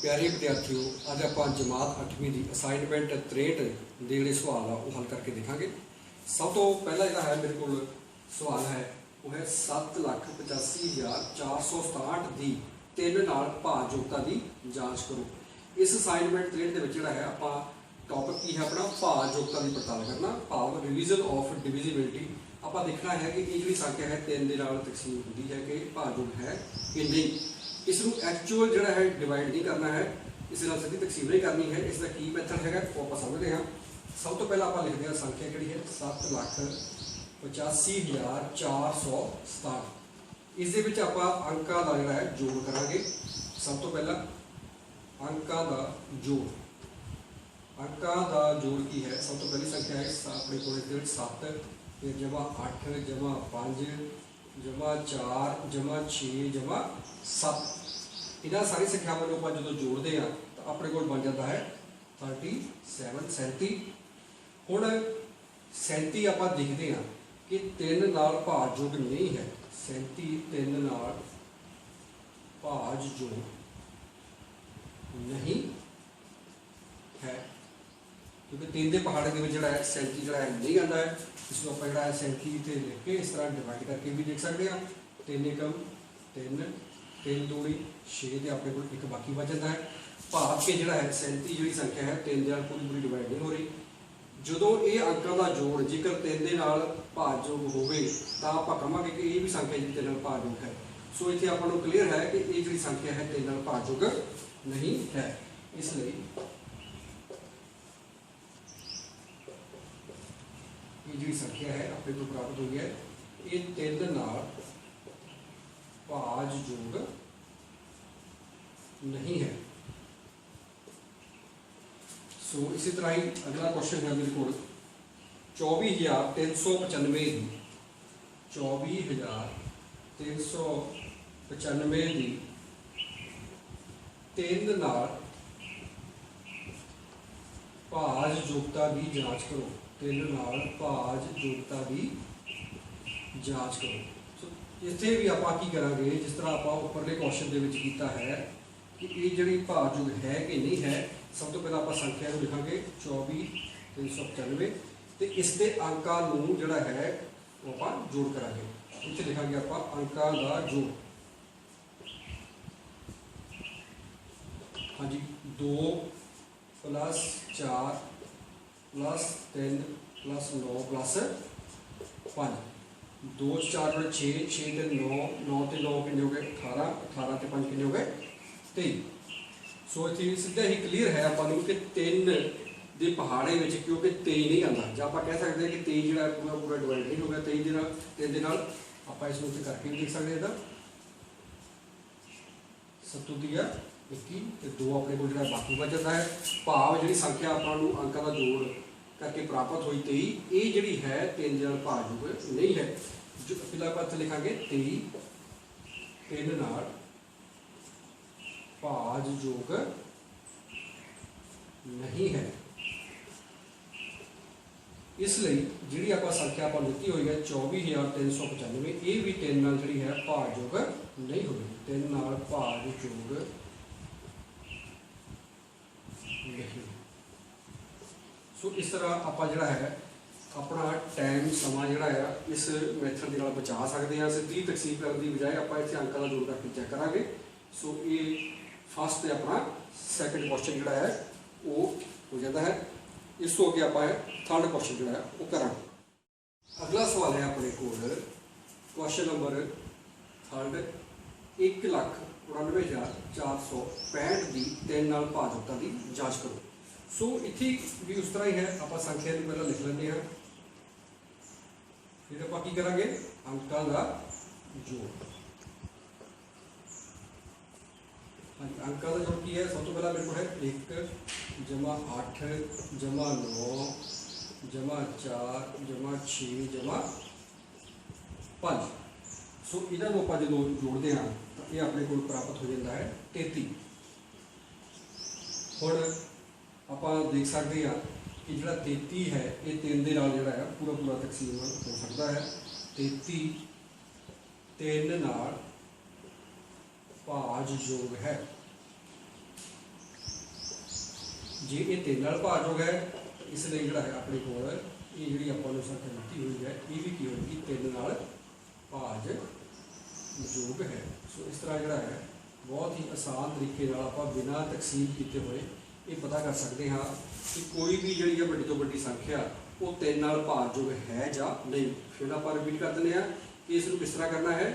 प्यारे विद्यार्थियों, अज आप जमात 8वीं की असाइनमेंट 63 के जोड़े सवाल आ हल करके देखेंगे। सब तो पहला जोड़ा है मेरे को सवाल है वो है 7,85,467 की 3 नाल भाजयोगता की जांच करो। इस असाइनमेंट 63 के है आप टॉपिक की है अपना भाजयोगता की पड़ताल करना, भाव रिविजन ऑफ डिविजिबिलिटी। आप देखना है कि ये जी संख्या है 3 के नाल तकसीम होती है कि भाजयोग है कि नहीं। इसनों एक्चुअल जोड़ा है डिवाइड नहीं करना है, इस सीधी तकसीम नहीं करनी है। इसका की मैथड है वो आप समझते हैं। सब तो पहला आप लिखते हैं संख्या जी है 7,85,467। इस आप अंकों का जोड़ा है जोड़ करा। सब तो पहला अंकों का जोड़, अंकों का जोड़ की है। सब तो पहली संख्या है अपने को 7, फिर जमा 8, जमा 5, जमा 4, जमा 6, जमा 7। इन्होंने सारी संख्यावां को जो जोड़ते हैं तो अपने को बन जाता है 37। हुण 37 आप देखते हैं कि 3 नाल भाजयोग नहीं है। 37 3 नाल भाजयोग नहीं है, क्योंकि 3 के पहाड़े के जो है 37 जो है नहीं आता है। इसको आप जो 37 इतने लिख के इस तरह डिवाइड करके भी देख सकते हैं। 3 एकम 3, 3 दूनी 6 तो अपने को एक बाकी बच जाता है। भाग के जो है 37 जी संख्या है 3 के पूरी पूरी डिवाइड नहीं हो रही। जो ये अंकों का जोड़ जेकर 3 के नाल भाजयोग होवे तो आप कहांगे कि ये भी संख्या जी 3 नाल भाजयोग है। सो इत्थे आपां नूं क्लीयर है कि ये जी संख्या है 3 नाल भाजयोग नहीं है। इसलिए ये जी संख्या है अपने को प्राप्त हुई है ये 3 नाल भाजयोग नहीं है। सो इसी तरह ही अगला क्वेश्चन है मेरे को 24,395 की 24,395 की 3 नाल भाजयोगता की जांच करो। 3 नाल भाजयोगता की जांच करो। सो इत्थे भी आप की करांगे जिस तरह आप उपरले क्वेश्चन के किया है कि ये जी भाजयोग है कि नहीं है। सब तो पहले आप संख्या को लिखांगे 24,395 तो इसके अंकों को जोड़ा है वो आप जोड़ करांगे। इतने लिखांगे आप अंकों का जोड़। हाँ जी 2 + 4 + 3 + 9 + 5। 2 4 6, 6 3 9, 9 3 9 कितने हो गए 18, 18 ते 5 कितने हो गए 23। सो इतनी सीधा ही क्लीयर है आपको कि 3 के पहाड़े में क्योंकि 23 नहीं आता। जो आप कह सकते हैं कि 23 जो पूरा पूरा डिवाइड नहीं हो गया 23 के 3 के नाल। आप इसमें करके भी देख सकते हैं। 7 दिया 21 तो 2 अपने को जो बाकी बच जाता है। भाव जी संख्या आपको अंकों का जोड़ करके प्राप्त हुई 23 ये जी है 3 के नाल भाजयोग नहीं है। जो पहला आप लिखांगे 23 3 नाल भाजयोग नहीं है। इसलिए जी आप संख्या आप लिखी हुई है 24,395 ये भी 3 नाल जी है भाजयोग नहीं होगी। 3 नाल भाजयोग नहीं। सो इस तरह आप जोड़ा है अपना टाइम समा जोड़ा है इस मैथड के बचा सकते हैं। सीधी तकसीम करने की बजाय आप इतने अंकों का जोड़ करके चेक करा। सो ये फर्स्ट अपना सैकेंड क्वेश्चन जोड़ा है वो हो जाता है। इस तो अगे आप थर्ड क्वेश्चन जो है वो करा। अगला सवाल है अपने को क्वेश्चन नंबर थर्ड 1,99,465 की 3 नाल भाजयोगता की जांच करो। सो इतनी भी उस तरह ही है। आप संख्या को पहले लिख लेंगे हैं, फिर आप करा अंकों का जोड़। हाँ अंकों का जोड़ की है। सब तो पहला मेरे को है 1 जमा 8 जमा 9 जमा 4 जमा 6 जमा 5। सो इन्हों आप जो जोड़ते हैं तो ये अपने को प्राप्त हो जाता है 33। हुण आप देख सकते हैं कि जो 33 है ये 3 के नाल जो है पूरा पूरा तकसीम हो सकता है। 33 3 नाल भाजयोग है। जे ये 3 नाल भाजयोग है इसलिए जिहड़ा है अपने कोल ये जिहड़ी आपां नूं संख्या दित्ती हुई है ये भी की होगी 3 नाल भाजयोग है। सो इस तरह जिहड़ा है बहुत ही आसान तरीके नाल आपां बिना तकसीम किए हुए ये पता कर सकते हाँ कि कोई भी जिहड़ी है वड्डी तो वड्डी संख्या वो 3 नाल भाजयोग है या नहीं। फिर आप रिपीट कर दें कि इसनूं किस तरह करना है,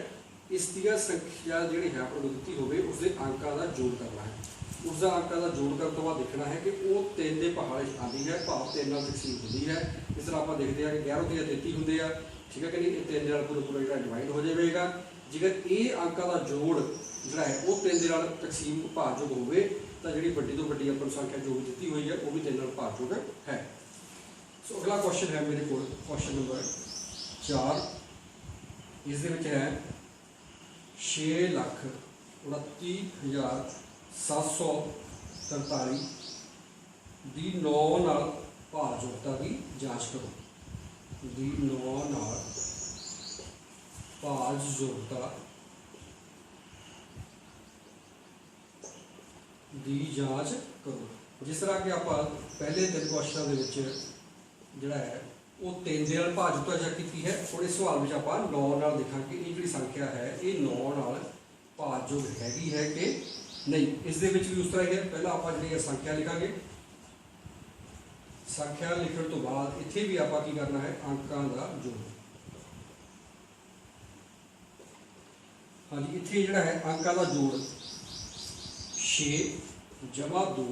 इस दियां संख्या जिहड़ी है आपको दित्ती होवे उसके अंकां का जोड़ करना है। उसका अंकां का जोड़ करने तो बाद देखना है कि वो 3 के पहाड़े आती है भाव 3 नाल तकसीम होती है। इस तरह आप देखते हैं कि 11 होते 33 होंगे आ, ठीक है कि नहीं, 3 नाल पूरा पूरा जो डिवाइड हो जाएगा। जेकर ये अंकां का जोड़ जोड़ा है वो 3 के नाल तकसीम भाजयोग होवे तो जी वड्डी तो वड्डी अपन संख्या जो भी दी हुई है वो भी 3 नाल भाजयोग है। सो अगला क्वेश्चन है मेरे को क्वेश्चन नंबर 4। इस है 6,29,743 दी 9 नाल भाजयोगता की जांच करो। दी 9 नाल भाजयोगता की जांच करो। जिस तरह कि आप पहले 3 क्वेश्चनों के जोड़ा है वो 3 के नाल भाजयोगता चेक की है और इस सवाल में आप 9 नाल देखांगे ये जी संख्या है ये 9 नाल भाजयोग हैगी है कि नहीं। इस दे विच भी उस तरह ही है, पहला आप जी संख्या लिखांगे, संख्या लिखने तो बाद इत्थे भी आप की करना है अंकां का जोड़। हाँ जी, इत्थे जिहड़ा है अंकां का जोड़ 6 जमा 2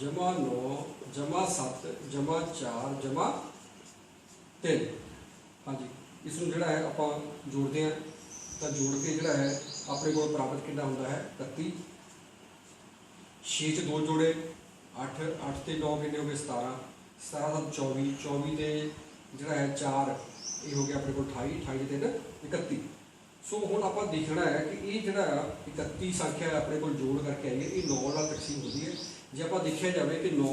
जमा 9 जमा 7 जमा 4 जमा 3। हाँ जी, इसमें जोड़ा है आप जोड़ते हैं तो जोड़ के जोड़ा है अपने को बराबर कितना होता है 31। 6 च 2 जोड़े 8 8 से 9 कितने हो गए 17 17 24 24 के जोड़ा है 4 ये हो गया अपने को 28 28 3 31। सो हुण आप देखना है कि ये जो 31 संख्या अपने को जोड़ करके आई है ये 9 नाल तकसीम होती है। जे आप देखा जाए कि 9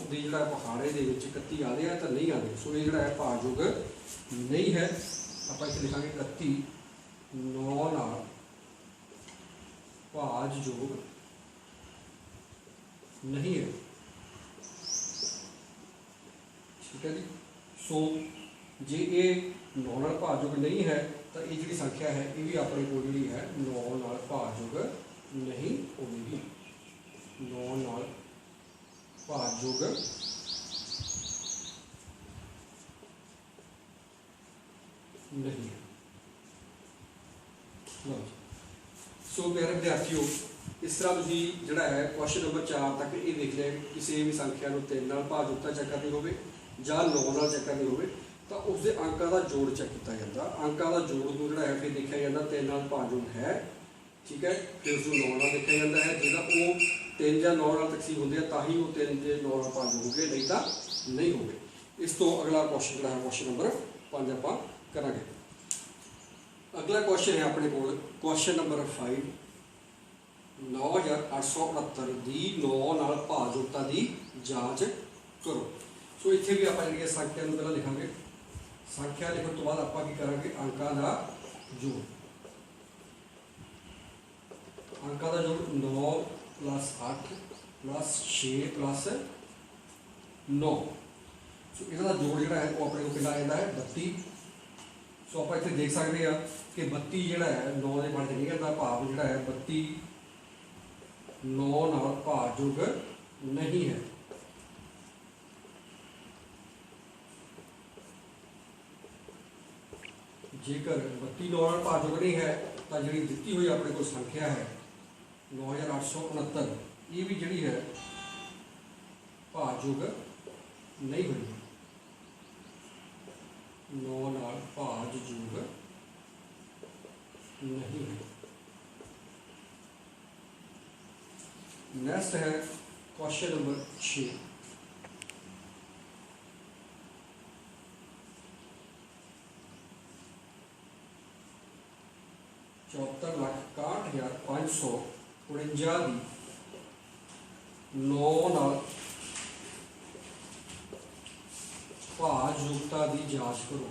के जो पहाड़े के 31 आते हैं तो नहीं आते, सो ये जो है भाजयोग नहीं है। आप इसे लिखांगे 31 9 नाल भाजयोग नहीं है, ठीक है जी। सो जे ये 9 नाल भाजयोग नहीं है तो ये जी संख्या है ये भी अपने को जी है 9 नाल भाजयोग नहीं होगी। 9 नाल भाजयोग नहीं है। सो मेरे विद्यार्थियों इस तरह तुसीं जिहड़ा है क्वेश्चन नंबर 4 तक ये देख लिया किसी भी संख्या को 3 नाल भाजयोगता चेक करनी हो या 9 नाल चेक करनी हो तो उसके अंकां का जोड़ चेक किया जाता। अंकां का जोड़ को जो है फिर देखा जाता 3 नाल भाजयोग है, ठीक है, फिर उसको 9 नाल देखा जाता है जिहदा वो 3 या 9 नाल तकसीम होंगे तो ही वो 3 के 9 नाल भाजयोग हो गए, नहीं तो नहीं हो गए। इस तो अगला क्वेश्चन जो है क्वेश्चन नंबर 5 आप करांगे। अगला क्वेश्चन है अपने को क्वेश्चन नंबर 5 9,869 की 9 नाल भाजयोगता की जांच करो। सो इत्थे भी आप जी संख्या पहला लिखांगे, संख्या लिखने तो बाद आप करांगे अंकां का जोड़। अंकां का जोड़ 9 + 8 + 6 + 9। सो इहदा जोड़ जो है वो अपने को कितना आता है 32। सो आप इत्थे देख सकते हैं कि 32 जो है 9 के बन के नहीं आता, भाव जो है 32 9 नाल भाजयोग नहीं है। जेकर 32 9 नाल भाजयोग नहीं है तो जी दी हुई अपने को संख्या है 9,869 ये भी जी है भाजयोग नहीं हुई। 9 नाल भाजयोग नहीं है। नेक्स्ट है क्वेश्चन नंबर 6। 74,61,549 की 9 नाल भाजयोगता की जांच करो।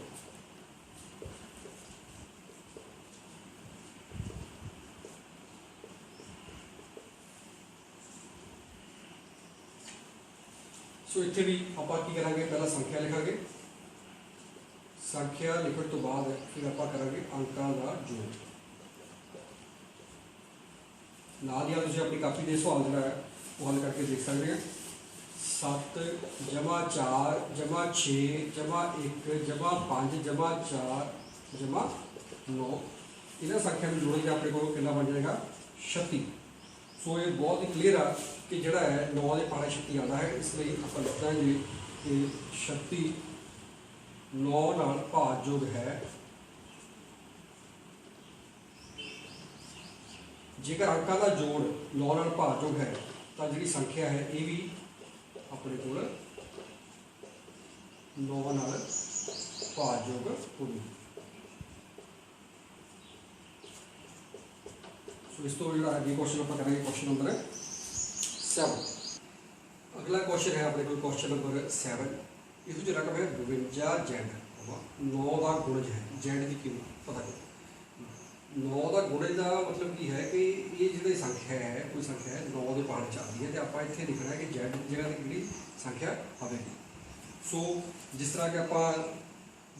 सो इत्थे भी आपां की करांगे, पहला संख्या लिखांगे, संख्या लिखण तो बाद फिर आपां करांगे अंकां दा जोड़। नाल दी तुसीं अपनी कापी दे सवाल जिहड़ा है वो हल करके देख सकते हैं। 7 जमा 4 जमा 6 जमा 1 जमा 5 जमा 4 जमा 9, इन्हां संख्या में जोड़ेंगे अपने को कितना बन जाएगा 36। सो ये बहुत ही क्लीयर है कि जोड़ा है 9 के पाने 36 आता है, इसलिए आप लिख देंगे कि 36 9 नाल भाजयोग है। जेकर अंकों का जोड़ 9 नाल भाजयोग है तो जी संख्या है ये भी अपने को 9 नाल भाजयोग होगी। सो इस तो जो अगे क्वेश्चन आप करेंगे क्वेश्चन नंबर 7। अगला क्वेश्चन है अपने को क्वेश्चन नंबर 7। इस जो रकम है 52 Z, 9 का गुणज है, Z की कीमत पता करो। 9 का गुणज का मतलब की है कि ये जो संख्या है कोई संख्या है 9 के पहाड़ चलती है तो आप इतने लिखना है कि Z की जगह की संख्या आएगी। सो जिस तरह कि आप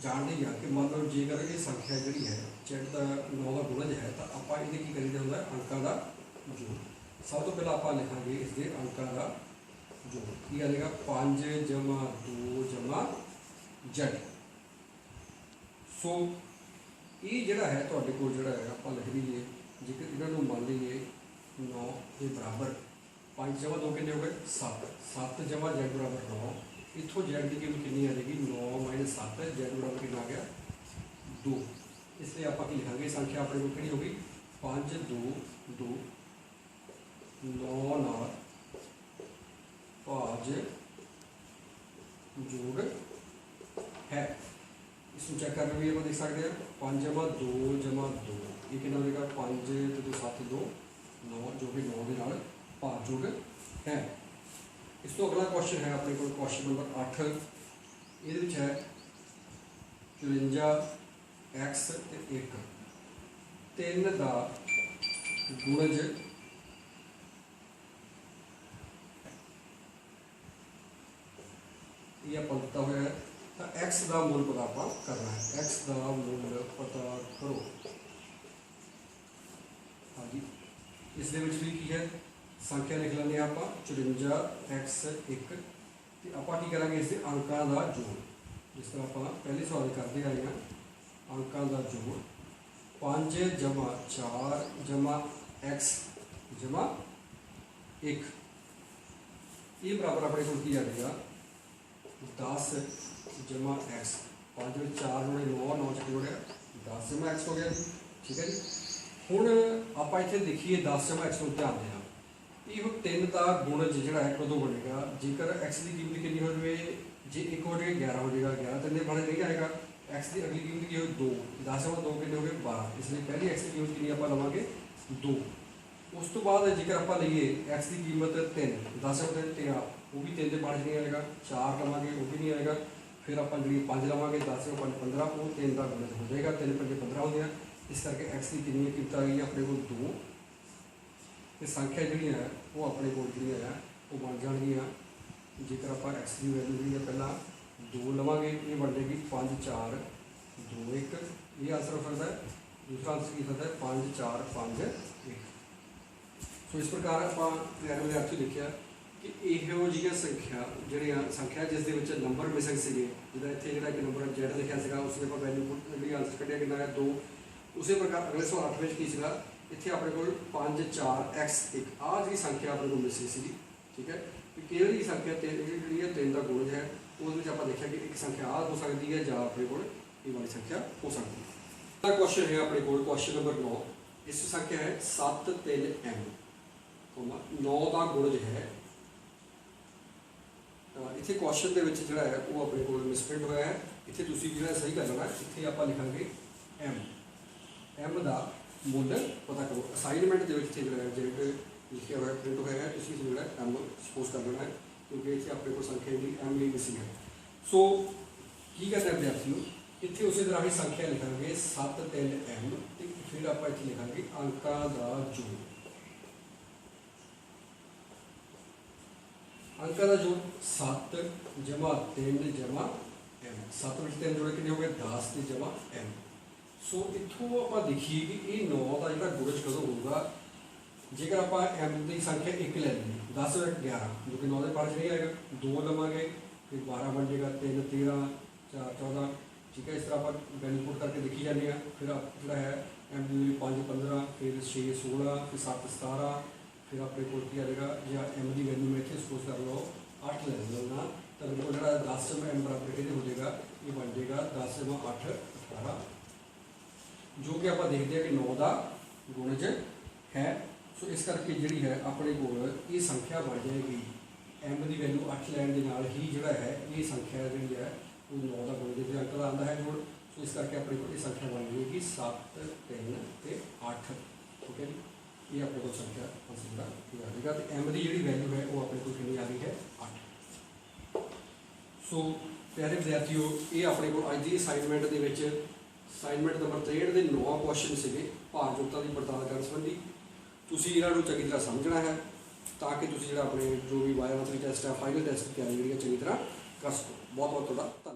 जानते हैं कि मान लो जेकर ये संख्या जी है Z का 9 का गुणज है तो आप ये करीदा होंगे अंकों का जोड़। सब तो पहले आप लिखांगे इसके अंकों का जोड़ की आएगा 5 जमा 2 जमा Z। सो ये जोड़ा है तो जोड़ा है आप लिख लीजिए, जेकर इन्हों मान लीजिए 9 के बराबर 5 जमा 2 कितने हो गए 7, 7 जमा Z बराबर 9, इतों Z की कीमत कितनी आ जाएगी 9 - 7, Z बराबर कितना आ गया 2। इसलिए आप लिखांगे संख्या अपने को कितनी होगी 5 2 2 9 नाल भाज जोड़ है। इसको चेक करके भी आप देख सकते हैं 5 जमा 2 जमा 2 ये कितना होगा 5 तो 7 2 9 जो कि 9 के नाल भाज जोड़ है। इस तो अगला क्वेश्चन है अपने को क्वेश्चन नंबर 8। ये है 54 X ते 1 3 का गुणज ये आप दिता हुआ है तो X का मूल पता आप करना है। X का मूल पता करो। हाँ जी, इस भी की है संख्या लिख लेंगे आप 54 X 1 तो आप करा इसके अंकों का जोड़। जिस तरह आप पहले सवाल करते आए हैं अंकों का जोड़ 5 जमा 4 जमा X जमा 1 ये बराबर अपने को की जाएगा 10 जमा X। 5 में 4 जोड़े 9 9 से जोड़िया 10 जमा X हो गया जी। ठीक है जी। हुण आप इतने देखिए 10 जमा X को ध्यान देना ये 3 का गुणज जो है कदों बनेगा जेकर X की कीमत कितनी हो जाए जे 1 हो जाएगा 11 हो जाएगा 11 3 बने नहीं आएगा। X की अगली कीमत की हो 2 10 जमा 2 कितने हो गए 12, इसलिए पहली X की कीमत कितनी आप लवेंगे 2। उस तो बाद जेकर आप लीए X की कीमत 3 10 जमा 3 13 वो भी 3 के पाँच नहीं आएगा, 4 लवेंगे वो भी नहीं आएगा, फिर आप जी 5 लवेंगे 10 में 5 15 वो 3 का गुणज हो जाएगा 3 5 15 हो गया। इस करके X की कितनी कीमत आ गई अपने को 2 तो संख्या जी है वो अपने को जी है वो बन जाएगी। जेकर आप X की वैल्यू जी है पहला 2 लवेंगे ये बन जाएगी 5 4 2 1 ये आंसर हो सकता है। दूसरा आंसर की सकता है 5 4 5 1। सो इस प्रकार आप विद्यार्थी देखा कि यो जी संख्या जी संख्या जिस नंबर मिसिंग से जिदा इतने जो एक नंबर Z लिखा से उसमें आप वैल्यू जी आंसर कटिया कि है 2। उसी प्रकार अगले सवाल 8 में की इतने अपने को 5 4 X 1 आ जी संख्या अपने को मिसी सी। ठीक है कि केवल ही संख्या जी 3 का गुणज है उस आप देखा कि एक संख्या आ हो सकती है या अपने को ये वाली संख्या हो सकती है। अगला क्वेश्चन है अपने को क्वेश्चन नंबर 9। इस संख्या है 7 3 M 9 का गुणज है। इतने क्वेश्चन के जो है वो अपने को मिसप्रिंट होया है। इतने जो सही कर लेना इतने आप लिखांगे M का मुल पता करो। असाइनमेंट के जो है जेड लिखा हुआ प्रिंट होया है इसी जो है M सपोज कर लेना है क्योंकि इतने अपने को संख्या जी M ही मिसिंग है। सो की करना है विद्यार्थियों इतने उसी तरह ही संख्या लिखांगे 7 3 M फिर आप इतने लिखांगे अंकों का जोड़। अंकों का जोड़ 7 जमा 3 जमा m 7 में 3 जोड़े कितने हो गए 10 ते जमा m। सो इतों आप देखिए कि ये 9 का जो गुणज कदों होगा जेकर आप m की संख्या 1 ले लेंगे 10 और 11 जो कि 9 के पाँच नहीं आएगा 2 लवेंगे फिर 12 बन जाएगा 3 13 4 14 ठीक है। इस तरह आप वैल्यू पुट करके देखी जाने फिर आप जो है m की वैल्यू 5 15 फिर 6 16 फिर 7 17 फिर अपने को आएगा या m की वैल्यू में इतने सपोज कर लो 8 ले लेना तो बिल्कुल जो 10 जमा m बराबर कितने हो जाएगा ये बन जाएगा 10 जमा 8 18 जो कि आप देखते हैं कि 9 का गुणज है। सो इस करके जी है अपने को ये संख्या बन जाएगी m की वैल्यू 8 लैन के नाल ही जोड़ा है ये संख्या जी है वो 9 का गुणज जो अंक का आता है जोड़। सो इस करके अपने को ये संख्या बन जाएगी 7 3 ते 8 ठीक है जी। ये अपने को संख्या आंसर आ जाएगा तो m की जी वैल्यू है वो अपने को कितनी आ रही है 8। सो प्यारे विद्यार्थियों ये अपने को अज की असाइनमेंट के असाइनमेंट नंबर 63 के 9 क्वेश्चन से भार जोगता की पड़ताल करने संबंधी तुसीं इन्हां नूं चंगी तरह समझना है ताकि तुसीं जिहड़ा अपने जो भी वाया मंथली टैसट है फाइनल टैसट की तैयारी चंगी तरह कर सको। बहुत बहुत तुहाडा धन्नवाद।